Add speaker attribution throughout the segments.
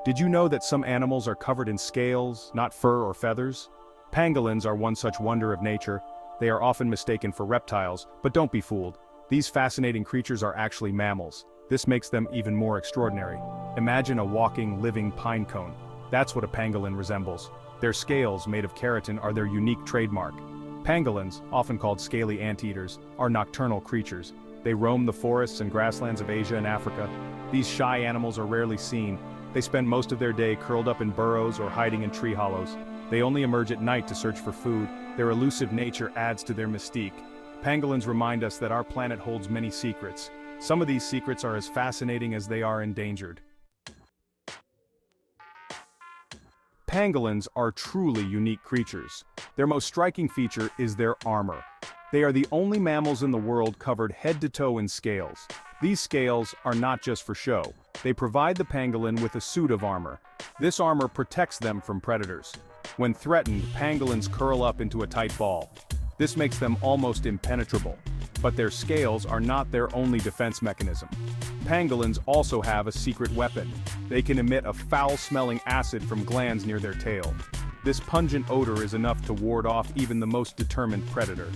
Speaker 1: Did you know that some animals are covered in scales, not fur or feathers? Pangolins are one such wonder of nature. They are often mistaken for reptiles, but don't be fooled. These fascinating creatures are actually mammals. This makes them even more extraordinary. Imagine a walking, living pine cone. That's what a pangolin resembles. Their scales, made of keratin, are their unique trademark. Pangolins, often called scaly anteaters, are nocturnal creatures. They roam the forests and grasslands of Asia and Africa. These shy animals are rarely seen. They spend most of their day curled up in burrows or hiding in tree hollows. They only emerge at night to search for food. Their elusive nature adds to their mystique. Pangolins remind us that our planet holds many secrets. Some of these secrets are as fascinating as they are endangered. Pangolins are truly unique creatures. Their most striking feature is their armor. They are the only mammals in the world covered head to toe in scales. These scales are not just for show. They provide the pangolin with a suit of armor. This armor protects them from predators. When threatened, pangolins curl up into a tight ball. This makes them almost impenetrable. But their scales are not their only defense mechanism. Pangolins also have a secret weapon. They can emit a foul-smelling acid from glands near their tail. This pungent odor is enough to ward off even the most determined predator.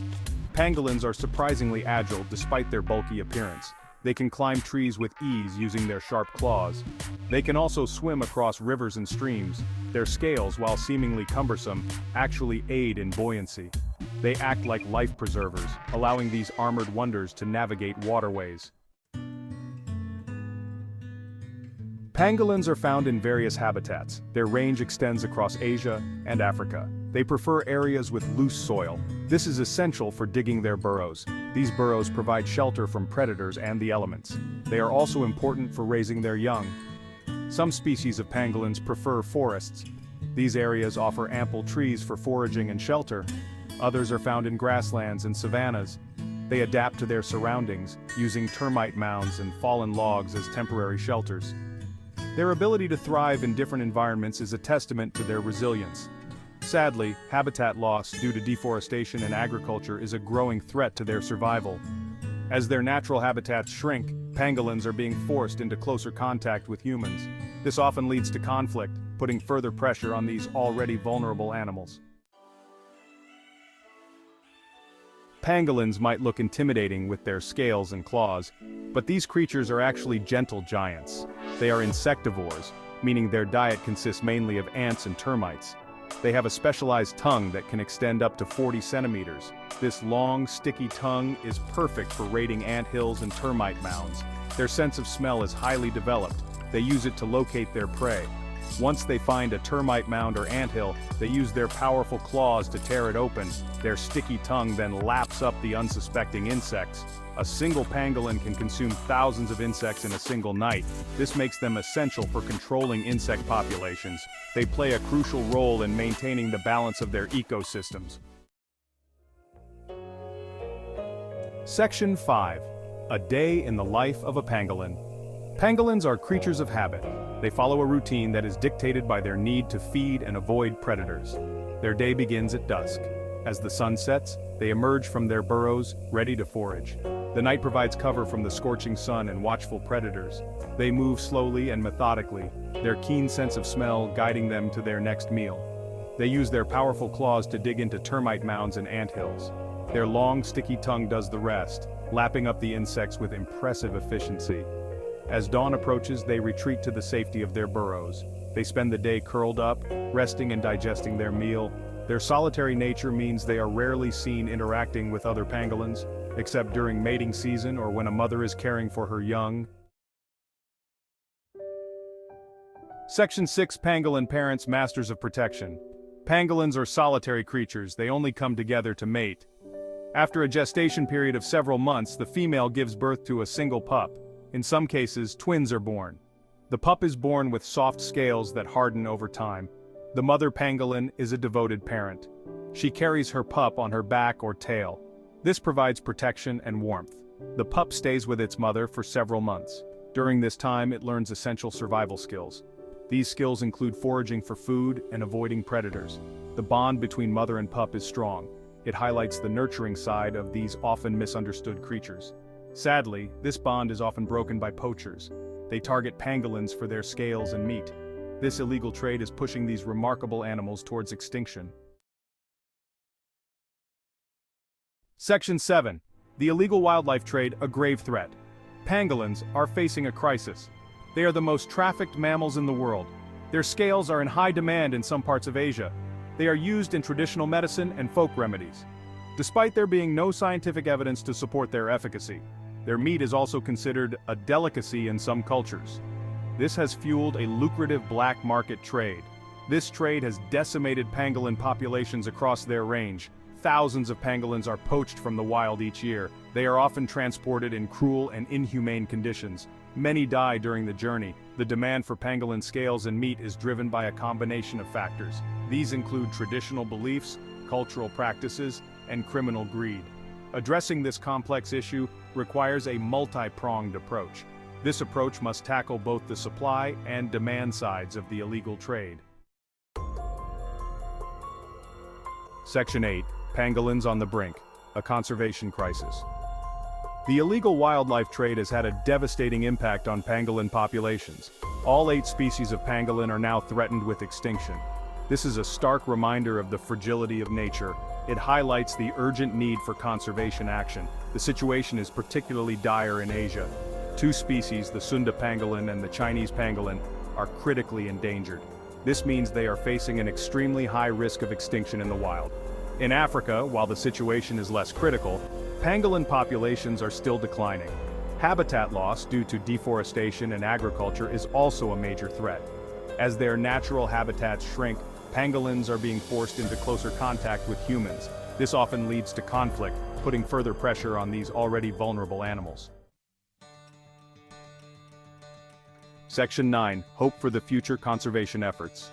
Speaker 1: Pangolins are surprisingly agile despite their bulky appearance. They can climb trees with ease using their sharp claws. They can also swim across rivers and streams. Their scales, while seemingly cumbersome, actually aid in buoyancy. They act like life preservers, allowing these armored wonders to navigate waterways. Pangolins are found in various habitats. Their range extends across Asia and Africa. They prefer areas with loose soil. This is essential for digging their burrows. These burrows provide shelter from predators and the elements. They are also important for raising their young. Some species of pangolins prefer forests. These areas offer ample trees for foraging and shelter. Others are found in grasslands and savannas. They adapt to their surroundings, using termite mounds and fallen logs as temporary shelters. Their ability to thrive in different environments is a testament to their resilience. Sadly, habitat loss due to deforestation and agriculture is a growing threat to their survival. As their natural habitats shrink, pangolins are being forced into closer contact with humans. This often leads to conflict, putting further pressure on these already vulnerable animals. Pangolins might look intimidating with their scales and claws, but these creatures are actually gentle giants. They are insectivores, meaning their diet consists mainly of ants and termites. They have a specialized tongue that can extend up to 40 centimeters. This long, sticky tongue is perfect for raiding ant hills and termite mounds. Their sense of smell is highly developed. They use it to locate their prey. Once they find a termite mound or anthill, they use their powerful claws to tear it open. Their sticky tongue then laps up the unsuspecting insects. A single pangolin can consume thousands of insects in a single night. This makes them essential for controlling insect populations. They play a crucial role in maintaining the balance of their ecosystems. Section 5. A day in the life of a pangolin. Pangolins are creatures of habit. They follow a routine that is dictated by their need to feed and avoid predators. Their day begins at dusk. As the sun sets, they emerge from their burrows, ready to forage. The night provides cover from the scorching sun and watchful predators. They move slowly and methodically, their keen sense of smell guiding them to their next meal. They use their powerful claws to dig into termite mounds and anthills. Their long, sticky tongue does the rest, lapping up the insects with impressive efficiency. As dawn approaches, they retreat to the safety of their burrows. They spend the day curled up, resting and digesting their meal. Their solitary nature means they are rarely seen interacting with other pangolins, except during mating season or when a mother is caring for her young. Section 6. Pangolin parents, masters of protection. Pangolins are solitary creatures. They only come together to mate. After a gestation period of several months, the female gives birth to a single pup. In some cases, twins are born. The pup is born with soft scales that harden over time. The mother pangolin is a devoted parent. She carries her pup on her back or tail. This provides protection and warmth. The pup stays with its mother for several months. During this time, it learns essential survival skills. These skills include foraging for food and avoiding predators. The bond between mother and pup is strong. It highlights the nurturing side of these often misunderstood creatures. Sadly, this bond is often broken by poachers. They target pangolins for their scales and meat. This illegal trade is pushing these remarkable animals towards extinction. Section 7. The illegal wildlife trade, a grave threat. Pangolins are facing a crisis. They are the most trafficked mammals in the world. Their scales are in high demand in some parts of Asia. They are used in traditional medicine and folk remedies. Despite there being no scientific evidence to support their efficacy, their meat is also considered a delicacy in some cultures. This has fueled a lucrative black market trade. This trade has decimated pangolin populations across their range. Thousands of pangolins are poached from the wild each year. They are often transported in cruel and inhumane conditions. Many die during the journey. The demand for pangolin scales and meat is driven by a combination of factors. These include traditional beliefs, cultural practices, and criminal greed. Addressing this complex issue requires a multi-pronged approach. This approach must tackle both the supply and demand sides of the illegal trade. Section 8. Pangolins on the brink, a conservation crisis. The illegal wildlife trade has had a devastating impact on pangolin populations. All 8 species of pangolin are now threatened with extinction. This is a stark reminder of the fragility of nature. It highlights the urgent need for conservation action. The situation is particularly dire in Asia. 2 species, the Sunda pangolin and the Chinese pangolin, are critically endangered. This means they are facing an extremely high risk of extinction in the wild. In Africa, while the situation is less critical, pangolin populations are still declining. Habitat loss due to deforestation and agriculture is also a major threat. As their natural habitats shrink, pangolins are being forced into closer contact with humans. This often leads to conflict, putting further pressure on these already vulnerable animals. Section 9. Hope for the future conservation efforts.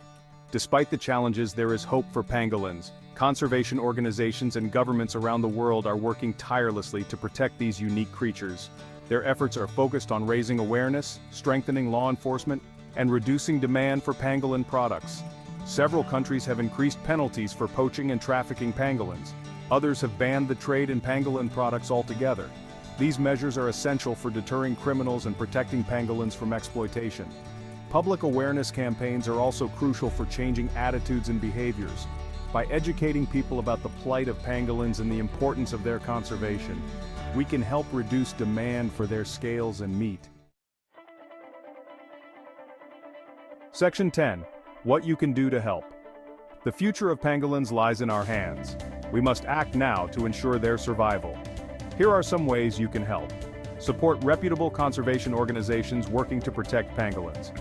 Speaker 1: Despite the challenges, there is hope for pangolins. Conservation organizations and governments around the world are working tirelessly to protect these unique creatures. Their efforts are focused on raising awareness, strengthening law enforcement, and reducing demand for pangolin products. Several countries have increased penalties for poaching and trafficking pangolins. Others have banned the trade in pangolin products altogether. These measures are essential for deterring criminals and protecting pangolins from exploitation. Public awareness campaigns are also crucial for changing attitudes and behaviors. By educating people about the plight of pangolins and the importance of their conservation, we can help reduce demand for their scales and meat. Section 10. What you can do to help. The future of pangolins lies in our hands. We must act now to ensure their survival. Here are some ways you can help. Support reputable conservation organizations working to protect pangolins.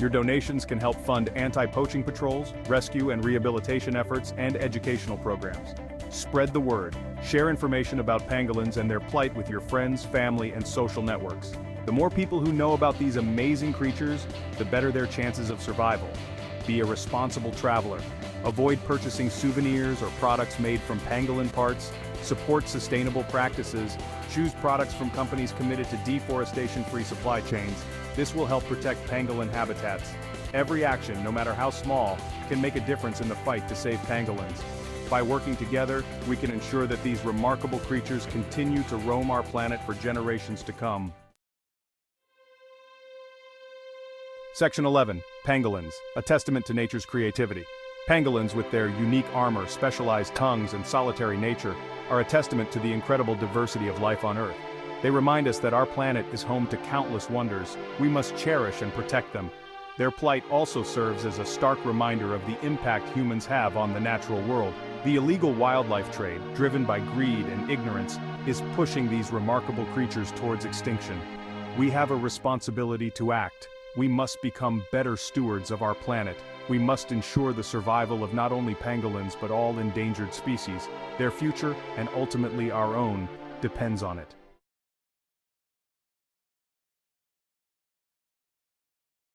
Speaker 1: Your donations can help fund anti-poaching patrols, rescue and rehabilitation efforts, and educational programs. Spread the word. Share information about pangolins and their plight with your friends, family, and social networks. The more people who know about these amazing creatures, the better their chances of survival. Be a responsible traveler. Avoid purchasing souvenirs or products made from pangolin parts. Support sustainable practices. Choose products from companies committed to deforestation-free supply chains. This will help protect pangolin habitats. Every action, no matter how small, can make a difference in the fight to save pangolins. By working together, we can ensure that these remarkable creatures continue to roam our planet for generations to come. Section 11. Pangolins, a testament to nature's creativity. Pangolins, with their unique armor, specialized tongues, and solitary nature, are a testament to the incredible diversity of life on Earth. They remind us that our planet is home to countless wonders. We must cherish and protect them. Their plight also serves as a stark reminder of the impact humans have on the natural world. The illegal wildlife trade, driven by greed and ignorance, is pushing these remarkable creatures towards extinction. We have a responsibility to act. We must become better stewards of our planet. We must ensure the survival of not only pangolins but all endangered species. Their future, and ultimately our own, depends on it.